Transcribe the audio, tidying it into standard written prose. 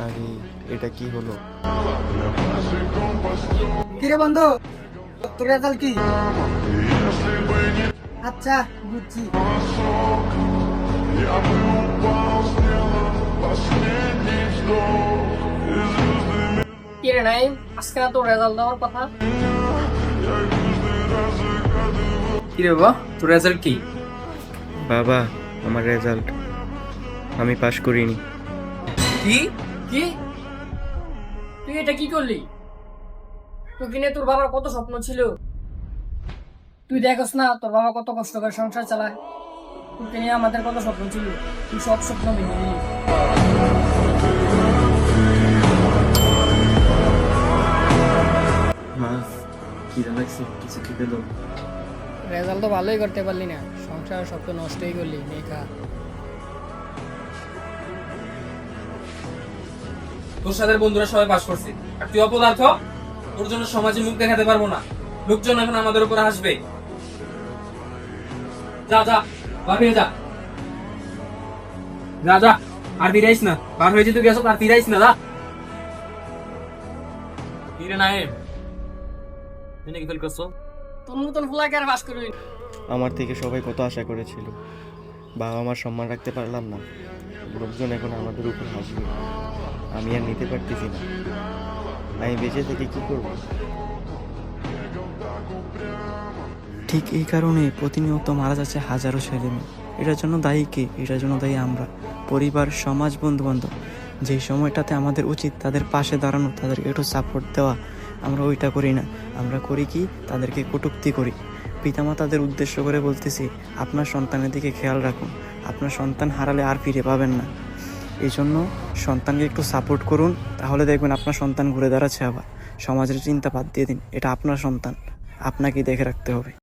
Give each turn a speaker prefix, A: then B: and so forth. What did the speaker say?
A: আরে এটা কি হলো?
B: কিরে বন্ধু, তোর রেজাল্ট কি? আচ্ছা বুঝছি।
C: কিরে নাইম, আজকে না তোর রেজাল্ট দেওয়ার কথা?
D: কিরে বাবা, তোর রেজাল্ট কি?
A: বাবা, আমার রেজাল্ট, আমি পাশ করিনি।
D: কি?
C: কি? তুই এটা কি করলি? তোকে নিয়ে তোর বাবার কত স্বপ্ন ছিল। তুই দেখোস না তোর বাবা কত কষ্ট করে সংসার চালায়। তোকে নিয়ে আমাদের কত স্বপ্ন ছিল, তুই সব স্বপ্ন ভেঙে দিলি।
A: মা, খিদে লাগছে, কিছু খেতে দাও।
C: রেজাল্ট তো ভালোই করতে পারলি না, সংসার সব তো নষ্টই করলি। মেঘা,
D: তোর সাথে বন্ধুরা সবাই পাস করছে, আর তুই অপদার্থ। তোর জন্য সমাজে মুখ দেখাতে পারবো না, লোকজন এখন আমাদের উপর হাসবে। যা যা, বার হয়ে যা, যা যা, আর ফিরাইস না। বার হয়ে যেতে গেছো, আর ফিরাইস না, যা। ফিরে না কি ফেল করছো?
C: তোর মতন ফুলাকে আর বাস করবি না।
A: আমার থেকে সবাই কত আশা করেছিল, বাবা মার সম্মান রাখতে পারলাম না, লোকজন এখন আমাদের উপর হাসবে। আমি আর নিতে পারতেছি না, আমি বেঁচে থেকে কি করব?
E: ঠিক এই কারণে প্রতিনিয়ত মারা যাচ্ছে হাজারো ছেলেমেয়ে। এটার জন্য দায়ী কে? এটার জন্য দায়ী আমরা, পরিবার, সমাজ, বন্ধু বান্ধব। যেই সময়টাতে আমাদের উচিত তাদের পাশে দাঁড়ানো, তাদেরকে একটু সাপোর্ট দেওয়া, আমরা ওইটা করি না। আমরা করি কি? তাদেরকে কটূক্তি করি। পিতামাতাদের উদ্দেশ্য করে বলতেছি, আপনার সন্তানের দিকে খেয়াল রাখুন, আপনার সন্তান হারালে আর ফিরে পাবেন না। এই জন্য সন্তানকে একটু সাপোর্ট করুন, তাহলে দেখবেন আপনার সন্তান ঘুরে দাঁড়াচ্ছে। আবার সমাজের চিন্তা বাদ দিয়ে দিন, এটা আপনার সন্তান, আপনাকেই দেখে রাখতে হবে।